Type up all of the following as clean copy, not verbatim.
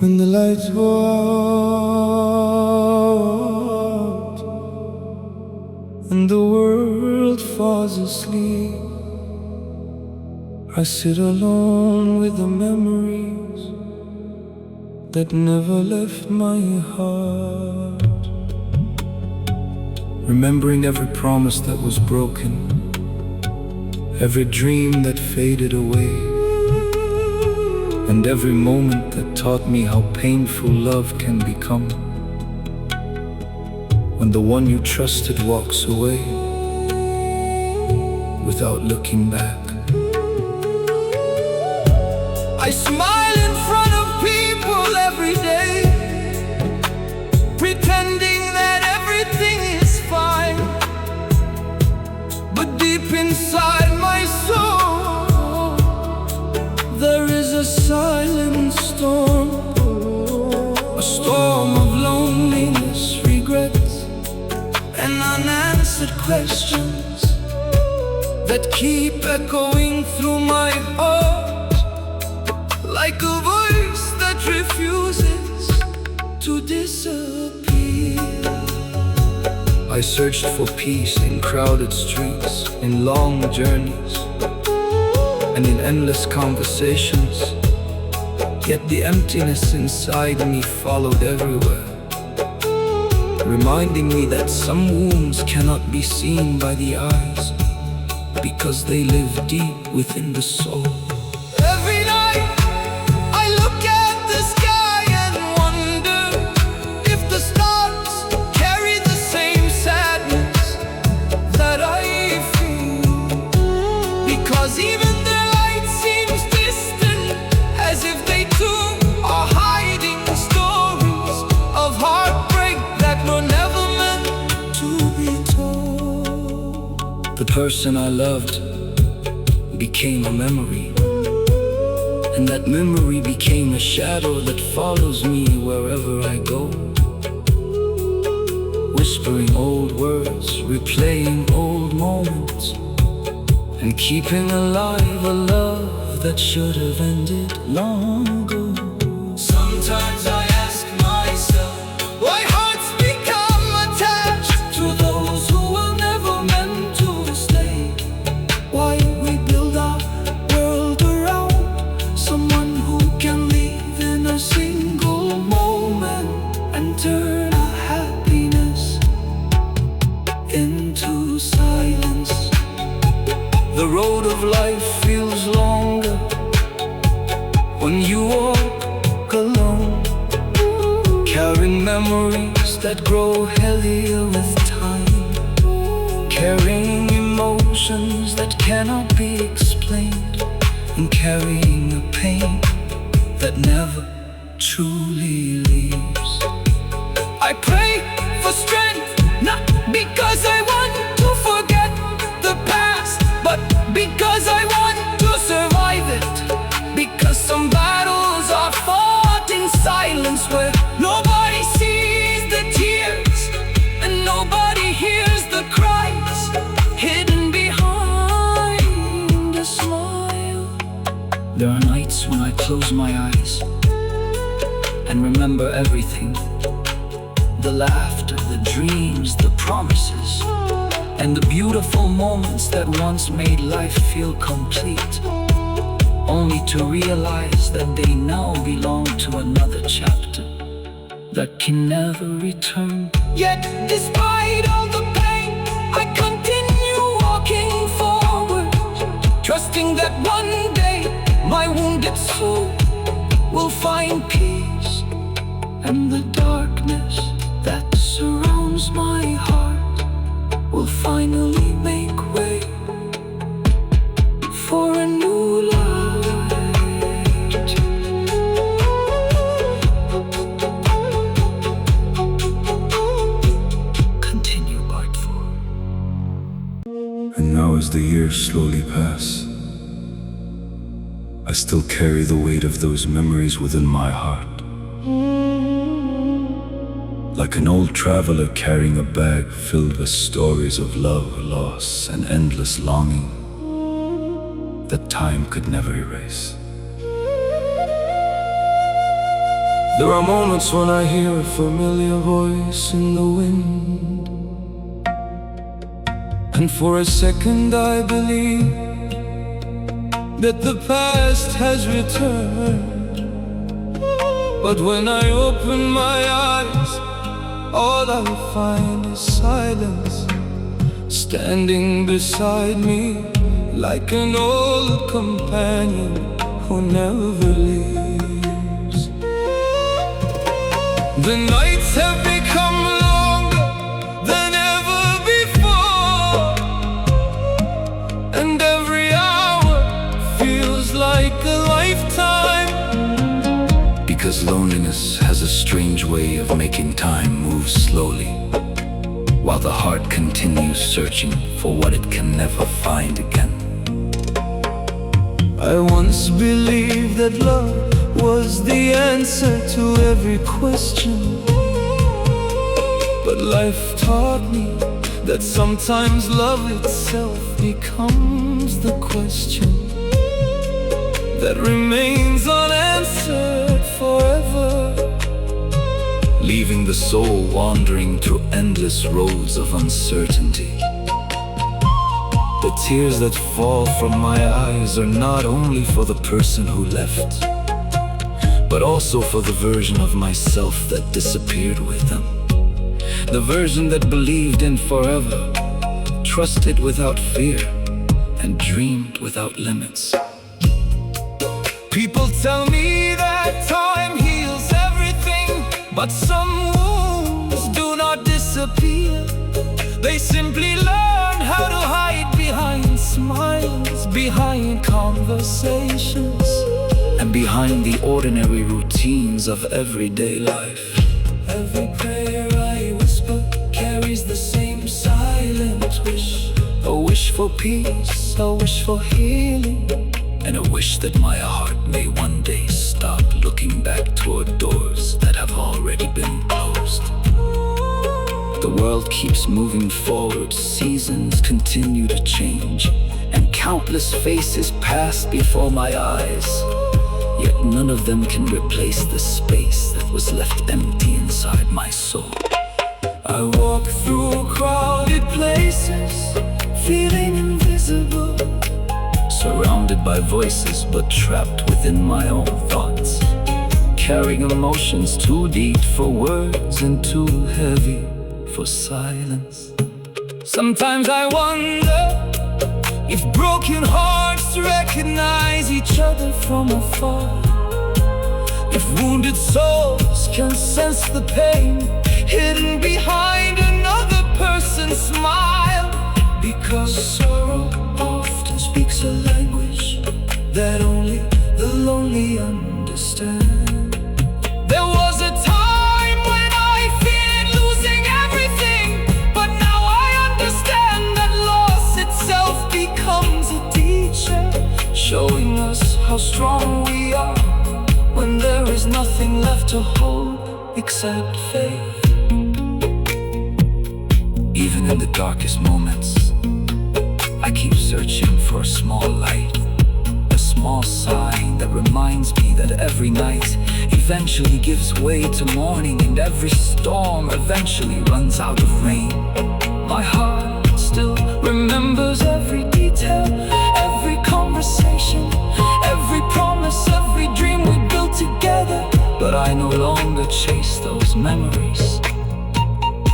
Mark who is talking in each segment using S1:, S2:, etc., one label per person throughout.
S1: When the lights go out and the world falls asleep, I sit alone with the memories that never left my heart. Remembering every promise that was broken, every dream that faded away, and every moment that taught me how painful love can become when the one you trusted walks away without looking back. I smile in front of people every day, pretending that everything is fine, but deep inside my soul there is a silent storm, a storm of loneliness, regrets, and unanswered questions that keep echoing through my heart, like a voice that refuses to disappear. I searched for peace in crowded streets, in long journeys, and in endless conversations, yet the emptiness inside me followed everywhere, reminding me that some wounds cannot be seen by the eyes because they live deep within the soul. Every night I look at the sky and wonder if the stars carry the same sadness that I feel, because even their light seems distant, as if they too are hiding stories of heartbreak that were never meant to be told. The person I loved became a memory, and that memory became a shadow that follows me wherever I go, whispering old words, replaying old moments, and keeping alive a love that should have ended long ago. Sometimes I ask myself why hearts become attached to those who were never meant to stay, why we build our world around someone who can leave in a single moment and turn our happiness into silence. The road of life feels longer when you walk alone, carrying memories that grow heavier with time, carrying emotions that cannot be explained, and carrying a pain that never truly leaves. I pray for strength, not because I want to forget the past, but because I want to survive it. Because some battles are fought in silence, where nobody sees the tears and nobody hears the cries hidden behind a smile. There are nights when I close my eyes and remember everything, the laughter, the dreams, the promises, and the beautiful moments that once made life feel complete, only to realize that they now belong to another chapter that can never return. Yet despite all the pain, I continue walking forward, trusting that one day my wounded soul will find peace, and the darkness that surrounds my heart will finally make way for a new light. Continue part 4.
S2: And now as the years slowly pass, I still carry the weight of those memories within my heart. Like an old traveler carrying a bag filled with stories of love, loss, and endless longing that time could never erase.
S1: There are moments when I hear a familiar voice in the wind, and for a second I believe that the past has returned. But when I open my eyes, all I find is silence, standing beside me like an old companion who never leaves. The nights have become longer than ever before, and every hour feels like a lifetime. Because loneliness has a strange way of making time move slowly, while the heart continues searching for what it can never find again. I once believed that love was the answer to every question, but life taught me that sometimes love itself becomes the question that remains unanswered forever, leaving the soul wandering through endless roads of uncertainty. The tears that fall from my eyes are not only for the person who left, but also for the version of myself that disappeared with them. The version that believed in forever, trusted without fear, and dreamed without limits. People tell me that time heals everything, but some wounds do not disappear. They simply learn how to hide behind smiles, behind conversations, and behind the ordinary routines of everyday life. Every prayer I whisper carries the same silent wish, a wish for peace, a wish for healing, and a wish that my heart may one day stop looking back toward doors that have already been closed. The world keeps moving forward, seasons continue to change, and countless faces pass before my eyes. Yet none of them can replace the space that was left empty inside my soul. I walk through crowded places, feeling invisible, surrounded by voices but trapped within my own thoughts, carrying emotions too deep for words and too heavy for silence. Sometimes I wonder if broken hearts recognize each other from afar, if wounded souls can sense the pain hidden behind another person's smile. Because sorrow often speaks a language that only the lonely understand. There was a time when I feared losing everything, but now I understand that loss itself becomes a teacher, showing us how strong we are when there is nothing left to hold except faith. Even in the darkest moments, I keep searching for a small light, a small sign that reminds me that every night eventually gives way to morning, and every storm eventually runs out of rain. My heart still remembers every detail, every conversation, every promise, every dream we built together. But I no longer chase those memories.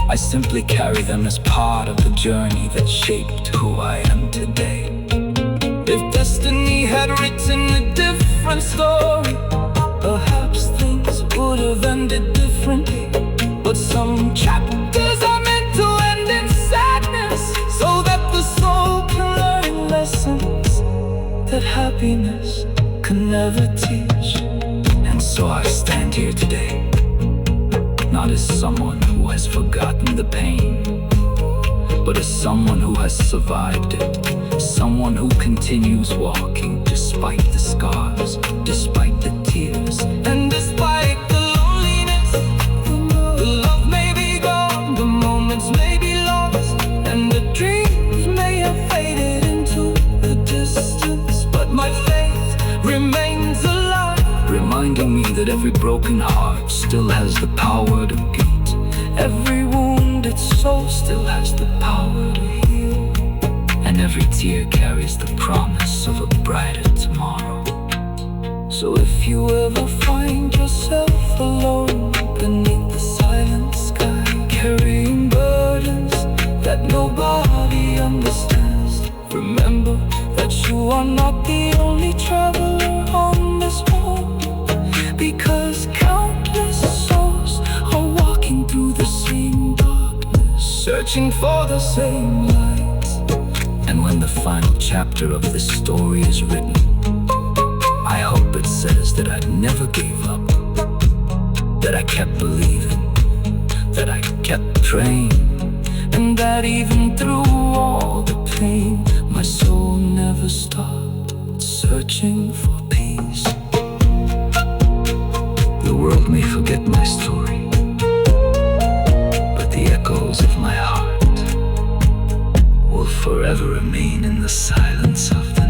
S1: I simply carry them as part of the journey that shaped who I am today. If destiny had written a different story, perhaps things would have ended differently. But some chapters are meant to end in sadness, so that the soul can learn lessons that happiness can never teach. And so I stand here today, not as someone who has forgotten the pain, but as someone who has survived it, someone who continues walking despite the scars, despite the tears, and despite the loneliness. The love may be gone, the moments may be lost, and the dreams may have faded into the distance, but my faith remains alive, reminding me that every Every broken heart still has the power to beat. Every wounded soul still has the power to heal. And every tear carries the promise of a brighter tomorrow. So if you ever find yourself alone beneath the silent sky, carrying burdens that nobody understands, remember that you are not the only traveler on this road, because countless souls are walking through the same darkness, searching for the same light. And when the final chapter of this story is written, I hope it says that I never gave up, that I kept believing, that I kept praying, and that even through all the pain, my soul never stopped searching for peace. The world may forget my story, but the echoes of my heart will forever remain in the silence of the